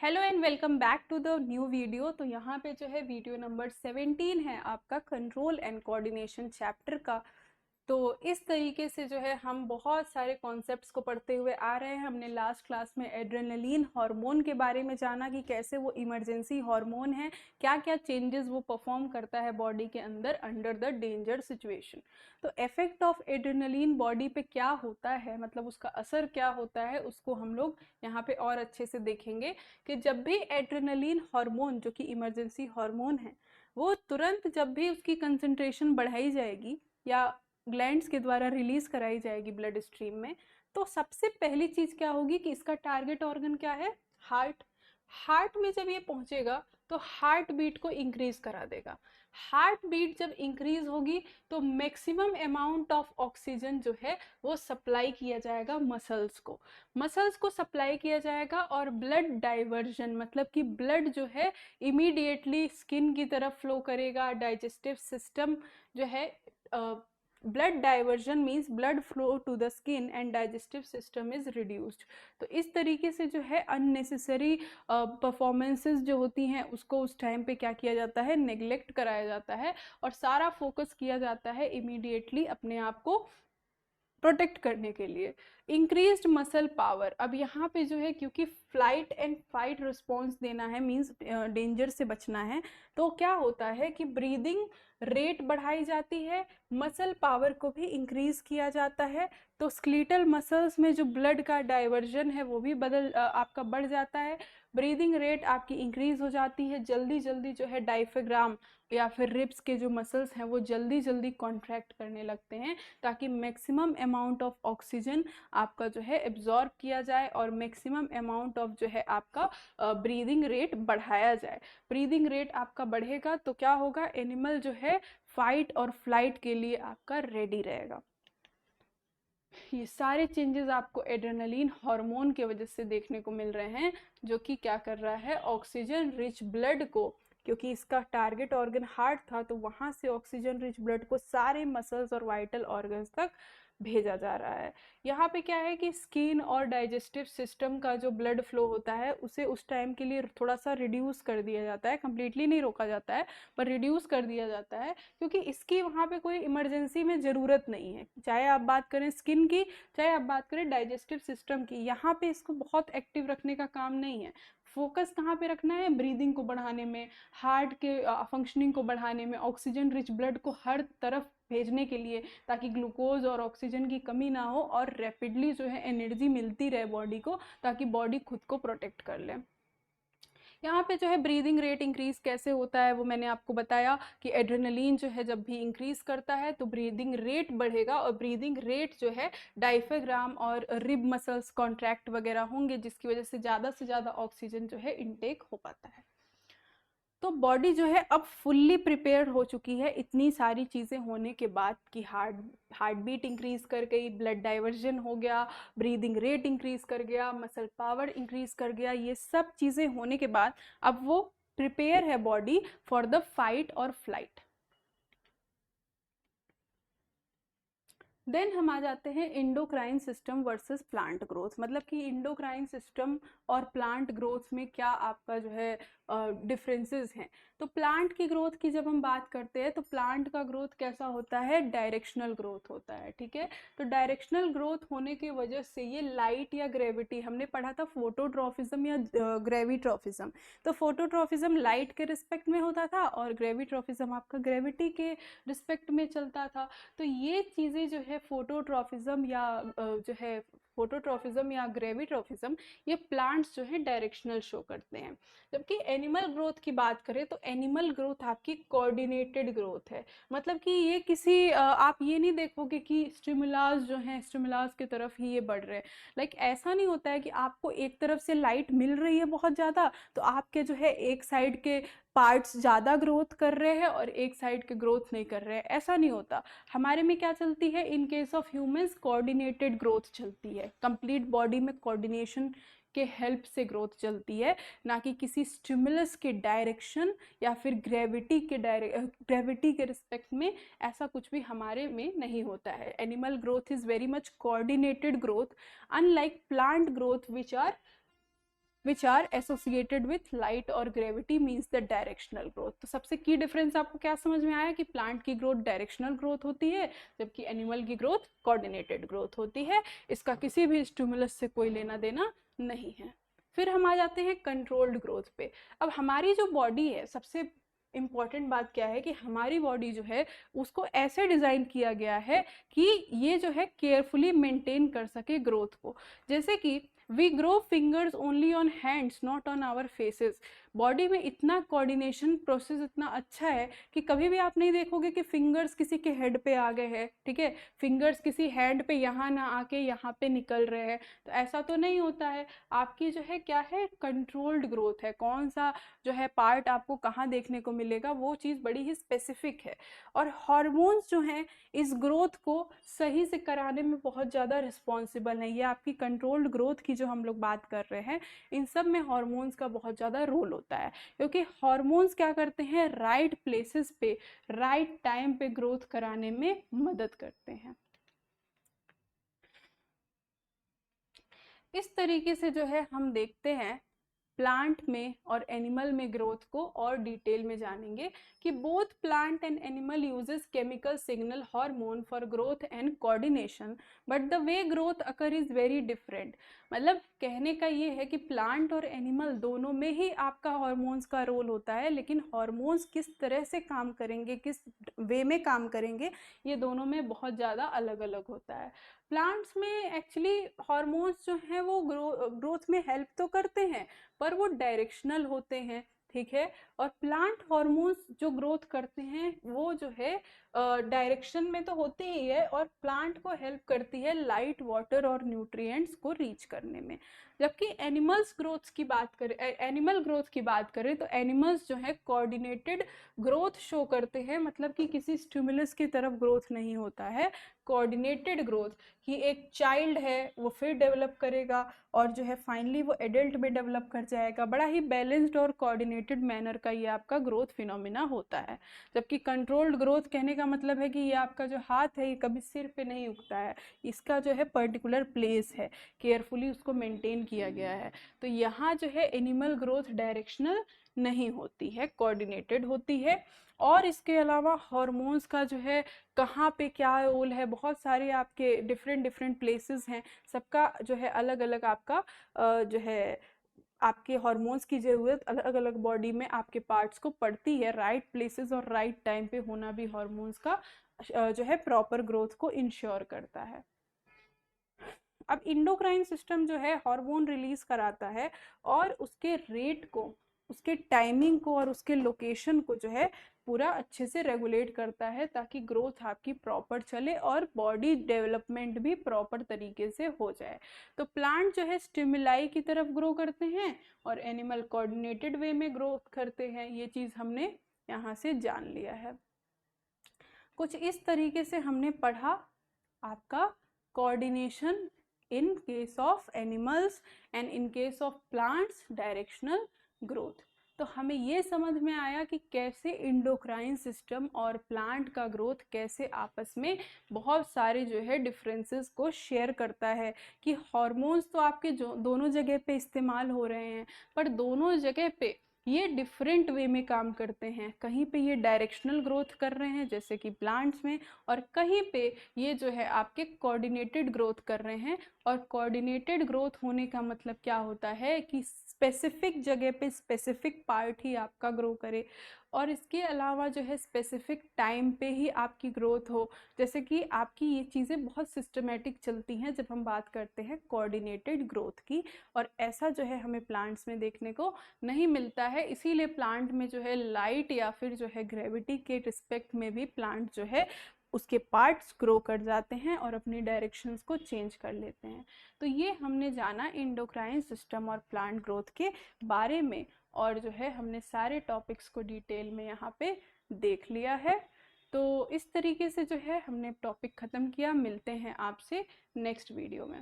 Hello and welcome back to the new video. तो यहाँ पे जो है वीडियो नंबर 17 है आपका कंट्रोल एंड कोऑर्डिनेशन चैप्टर का। तो इस तरीके से जो है हम बहुत सारे कॉन्सेप्ट्स को पढ़ते हुए आ रहे हैं। हमने लास्ट क्लास में एड्रेनलिन हार्मोन के बारे में जाना कि कैसे वो इमरजेंसी हार्मोन है, क्या क्या चेंजेस वो परफॉर्म करता है बॉडी के अंदर अंडर द डेंजर सिचुएशन। तो इफेक्ट ऑफ एड्रेनलिन बॉडी पे क्या होता है, मतलब उसका असर क्या होता है, उसको हम लोग यहाँ पे और अच्छे से देखेंगे कि जब भी एड्रेनलिन हार्मोन जो कि इमरजेंसी हार्मोन है वो तुरंत जब भी उसकी कंसंट्रेशन बढ़ाई जाएगी या ग्लैंड्स के द्वारा रिलीज कराई जाएगी ब्लड स्ट्रीम में, तो सबसे पहली चीज क्या होगी कि इसका टारगेट ऑर्गन क्या है, हार्ट। हार्ट में जब ये पहुंचेगा तो हार्ट बीट को इंक्रीज करा देगा। हार्ट बीट जब इंक्रीज होगी तो मैक्सिमम अमाउंट ऑफ ऑक्सीजन जो है वो सप्लाई किया जाएगा मसल्स को सप्लाई किया जाएगा। और ब्लड डाइवर्जन मतलब कि ब्लड जो है इमीडिएटली स्किन की तरफ फ्लो करेगा। डाइजेस्टिव सिस्टम जो है, blood diversion means blood flow to the skin and digestive system is reduced. तो इस तरीके से जो है अननेसेसरी परफॉर्मेंसेस जो होती हैं उसको उस टाइम पे क्या किया जाता है, नेग्लेक्ट कराया जाता है और सारा फोकस किया जाता है इमीडिएटली अपने आप को प्रोटेक्ट करने के लिए। इंक्रीज्ड मसल पावर, अब यहाँ पे जो है क्योंकि फ्लाइट एंड फाइट रिस्पॉन्स देना है, मींस डेंजर से बचना है, तो क्या होता है कि ब्रीदिंग रेट बढ़ाई जाती है, मसल पावर को भी इंक्रीज किया जाता है। तो स्क्लीटल मसल्स में जो ब्लड का डाइवर्जन है वो भी आपका बढ़ जाता है। ब्रीदिंग रेट आपकी इंक्रीज हो जाती है, जल्दी जल्दी जो है डायफ्राम या फिर रिब्स के जो मसल्स हैं वो जल्दी जल्दी कॉन्ट्रैक्ट करने लगते हैं ताकि मैक्सिमम अमाउंट ऑफ ऑक्सीजन आपका जो है एब्जॉर्ब किया जाए और मैक्सिमम अमाउंट ऑफ जो है आपका ब्रीदिंग रेट बढ़ाया जाए। ब्रीदिंग रेट आपका बढ़ेगा तो क्या होगा, एनिमल जो है फाइट और फ्लाइट के लिए आपका रेडी रहेगा। ये सारे चेंजेस आपको एड्रेनलिन हार्मोन की वजह से देखने को मिल रहे हैं, जो कि क्या कर रहा है, ऑक्सीजन रिच ब्लड को, क्योंकि इसका टारगेट ऑर्गन हार्ट था तो वहां से ऑक्सीजन रिच ब्लड को सारे मसल्स और वाइटल ऑर्गन्स तक भेजा जा रहा है। यहाँ पे क्या है कि स्किन और डाइजेस्टिव सिस्टम का जो ब्लड फ्लो होता है उसे उस टाइम के लिए थोड़ा सा रिड्यूस कर दिया जाता है, कंप्लीटली नहीं रोका जाता है पर रिड्यूस कर दिया जाता है, क्योंकि इसकी वहाँ पे कोई इमरजेंसी में ज़रूरत नहीं है। चाहे आप बात करें स्किन की, चाहे आप बात करें डाइजेस्टिव सिस्टम की, यहाँ पे इसको बहुत एक्टिव रखने का काम नहीं है। फोकस कहाँ पे रखना है, ब्रीदिंग को बढ़ाने में, हार्ट के फंक्शनिंग को बढ़ाने में, ऑक्सीजन रिच ब्लड को हर तरफ भेजने के लिए, ताकि ग्लूकोज और ऑक्सीजन की कमी ना हो और रैपिडली जो है एनर्जी मिलती रहे बॉडी को, ताकि बॉडी खुद को प्रोटेक्ट कर ले। यहाँ पे जो है ब्रीदिंग रेट इंक्रीज कैसे होता है वो मैंने आपको बताया कि एड्रेनलिन जो है जब भी इंक्रीज करता है तो ब्रीदिंग रेट बढ़ेगा, और ब्रीदिंग रेट जो है डायफ्राम और रिब मसल्स कॉन्ट्रैक्ट वगैरह होंगे, जिसकी वजह से ज़्यादा ऑक्सीजन जो है इनटेक हो पाता है। तो बॉडी जो है अब फुल्ली प्रिपेयर हो चुकी है इतनी सारी चीज़ें होने के बाद कि हार्ट बीट इंक्रीज कर गई, ब्लड डाइवर्जन हो गया, ब्रीदिंग रेट इंक्रीज कर गया, मसल पावर इंक्रीज कर गया, ये सब चीज़ें होने के बाद अब वो प्रिपेयर है बॉडी फॉर द फाइट और फ्लाइट। देन हम आ जाते हैं endocrine system versus plant growth, मतलब कि इंडोक्राइन सिस्टम और प्लांट ग्रोथ में क्या आपका जो है डिफरेंसेस हैं। तो प्लांट की ग्रोथ की जब हम बात करते हैं तो प्लांट का ग्रोथ कैसा होता है, डायरेक्शनल ग्रोथ होता है, ठीक है। तो डायरेक्शनल ग्रोथ होने की वजह से ये लाइट या ग्रेविटी, हमने पढ़ा था फोटोट्रॉफिज्म या ग्रेविट्रॉफिज्म। तो फोटोट्रॉफिज्म लाइट के रिस्पेक्ट में होता था और ग्रेविट्रॉफिज्म आपका ग्रेविटी के रिस्पेक्ट में चलता था। तो ये चीज़ें जो है फोटोट्रॉफिज्म या जो है फोटोट्रॉफिज्म या ग्रेविट्रॉफिज्म, ये प्लांट्स जो है डायरेक्शनल शो करते हैं। जबकि एनिमल ग्रोथ की बात करें तो एनिमल ग्रोथ आपकी कोऑर्डिनेटेड ग्रोथ है, मतलब कि ये किसी आप ये नहीं देखोगे कि स्टिमुलास जो हैं स्टिमुलास की तरफ ही ये बढ़ रहे हैं। लाइक ऐसा नहीं होता है कि आपको एक तरफ से लाइट मिल रही है बहुत ज़्यादा तो आपके जो है एक साइड के पार्ट्स ज़्यादा ग्रोथ कर रहे हैं और एक साइड के ग्रोथ नहीं कर रहे हैं, ऐसा नहीं होता। हमारे में क्या चलती है, in case of humans coordinated growth चलती है, कंप्लीट बॉडी में कोऑर्डिनेशन के हेल्प से ग्रोथ चलती है, ना कि किसी स्टिमुलस के डायरेक्शन या फिर ग्रेविटी के रिस्पेक्ट में। ऐसा कुछ भी हमारे में नहीं होता है। Animal growth is very much coordinated growth unlike plant growth which are which are associated with light और gravity means the directional growth. तो सबसे की डिफरेंस आपको क्या समझ में आया कि प्लांट की ग्रोथ डायरेक्शनल ग्रोथ होती है जबकि एनिमल की ग्रोथ कोऑर्डिनेटेड ग्रोथ होती है। इसका किसी भी स्टिमुलस से कोई लेना देना नहीं है। फिर हम आ जाते हैं कंट्रोल्ड ग्रोथ पे। अब हमारी जो बॉडी है, सबसे इम्पॉर्टेंट बात क्या है कि हमारी बॉडी जो है उसको ऐसे डिज़ाइन किया गया है कि ये जो है केयरफुली मेंटेन कर सके ग्रोथ को। जैसे कि we grow fingers only on hands not on our faces. Body में इतना कोऑर्डिनेशन प्रोसेस इतना अच्छा है कि कभी भी आप नहीं देखोगे कि फिंगर्स किसी के हेड पे आ गए हैं, ठीक है, फिंगर्स किसी हैंड पे यहाँ ना आके यहाँ पे निकल रहे हैं, तो ऐसा तो नहीं होता है। आपकी जो है क्या है, कंट्रोल्ड ग्रोथ है। कौन सा जो है पार्ट आपको कहाँ देखने को मिलेगा वो चीज़ बड़ी ही स्पेसिफिक है। और हार्मोन्स जो हैं इस ग्रोथ को सही से कराने में बहुत ज़्यादा रिस्पॉन्सिबल है। ये आपकी कंट्रोल्ड ग्रोथ की जो हम लोग बात कर रहे हैं, इन सब में हार्मोन्स का बहुत ज़्यादा रोल होता है, क्योंकि हार्मोन्स क्या करते हैं, राइट प्लेसेस पे राइट टाइम पे ग्रोथ कराने में मदद करते हैं। इस तरीके से जो है हम देखते हैं प्लांट में और एनिमल में ग्रोथ को और डिटेल में जानेंगे कि both plant and animal uses chemical signal hormone for growth and coordination but the way growth occur is very different. मतलब कहने का ये है कि प्लांट और एनिमल दोनों में ही आपका हार्मोन्स का रोल होता है, लेकिन हार्मोन्स किस तरह से काम करेंगे, किस वे में काम करेंगे, ये दोनों में बहुत ज़्यादा अलग अलग होता है। प्लांट्स में एक्चुअली हार्मोन्स जो हैं वो ग्रोथ में हेल्प तो करते हैं पर वो डायरेक्शनल होते हैं, ठीक है। और प्लांट हार्मोन्स जो ग्रोथ करते हैं वो जो है डायरेक्शन में तो होती ही है और प्लांट को हेल्प करती है लाइट, वाटर और न्यूट्रिएंट्स को रीच करने में। जबकि एनिमल्स ग्रोथ की बात करें, एनिमल ग्रोथ की बात करें तो एनिमल्स जो है कोऑर्डिनेटेड ग्रोथ शो करते हैं, मतलब कि किसी स्टिमुलस की तरफ ग्रोथ नहीं होता है, कोऑर्डिनेटेड ग्रोथ कि एक चाइल्ड है वो फिर डेवलप करेगा और जो है फाइनली वो एडल्ट में डेवलप कर जाएगा। बड़ा ही बैलेंस्ड और कोऑर्डिनेटेड मैनर का ये आपका ग्रोथ फिनोमिना होता है। जबकि कंट्रोल्ड ग्रोथ कहने का मतलब है कि ये आपका जो हाथ है ये कभी सिर पे नहीं उगता है, इसका जो है पर्टिकुलर प्लेस है, केयरफुली उसको मेंटेन किया गया है। तो यहाँ जो है एनिमल ग्रोथ डायरेक्शनल नहीं होती है, कोऑर्डिनेटेड होती है। और इसके अलावा हार्मोन्स का जो है कहाँ पे क्या रोल है, बहुत सारे आपके डिफरेंट डिफरेंट प्लेसेस हैं, सबका जो है अलग अलग आपका जो है आपके हार्मोन्स की ज़रूरत अलग अलग बॉडी में आपके पार्ट्स को पड़ती है। राइट प्लेसेस और राइट टाइम पे होना भी हार्मोन्स का जो है प्रॉपर ग्रोथ को इंश्योर करता है। अब इंडोक्राइन सिस्टम जो है हार्मोन रिलीज कराता है और उसके रेट को, उसके टाइमिंग को और उसके लोकेशन को जो है पूरा अच्छे से रेगुलेट करता है ताकि ग्रोथ आपकी प्रॉपर चले और बॉडी डेवलपमेंट भी प्रॉपर तरीके से हो जाए। तो प्लांट जो है स्टिमुलाई की तरफ ग्रो करते हैं और एनिमल कोऑर्डिनेटेड वे में ग्रोथ करते हैं। ये चीज़ हमने यहाँ से जान लिया है। कुछ इस तरीके से हमने पढ़ा आपका coordination in case of animals and in case of plants directional growth. तो हमें ये समझ में आया कि कैसे इंडोक्राइन सिस्टम और प्लांट का ग्रोथ कैसे आपस में बहुत सारे जो है डिफरेंसेस को शेयर करता है, कि हार्मोन्स तो आपके जो दोनों जगह पे इस्तेमाल हो रहे हैं पर दोनों जगह पे ये डिफरेंट वे में काम करते हैं। कहीं पे ये डायरेक्शनल ग्रोथ कर रहे हैं जैसे कि प्लांट्स में, और कहीं पे ये जो है आपके कोऑर्डिनेटेड ग्रोथ कर रहे हैं। और कोऑर्डिनेटेड ग्रोथ होने का मतलब क्या होता है कि स्पेसिफिक जगह पे स्पेसिफिक पार्ट ही आपका ग्रो करे और इसके अलावा जो है स्पेसिफिक टाइम पे ही आपकी ग्रोथ हो। जैसे कि आपकी ये चीज़ें बहुत सिस्टमेटिक चलती हैं जब हम बात करते हैं कोऑर्डिनेटेड ग्रोथ की, और ऐसा जो है हमें प्लांट्स में देखने को नहीं मिलता है। इसीलिए प्लांट में जो है लाइट या फिर जो है ग्रेविटी के रिस्पेक्ट में भी प्लांट जो है उसके पार्ट्स ग्रो कर जाते हैं और अपनी डायरेक्शंस को चेंज कर लेते हैं। तो ये हमने जाना इंडोक्राइन सिस्टम और प्लांट ग्रोथ के बारे में, और जो है हमने सारे टॉपिक्स को डिटेल में यहाँ पे देख लिया है। तो इस तरीके से जो है हमने टॉपिक ख़त्म किया। मिलते हैं आपसे नेक्स्ट वीडियो में।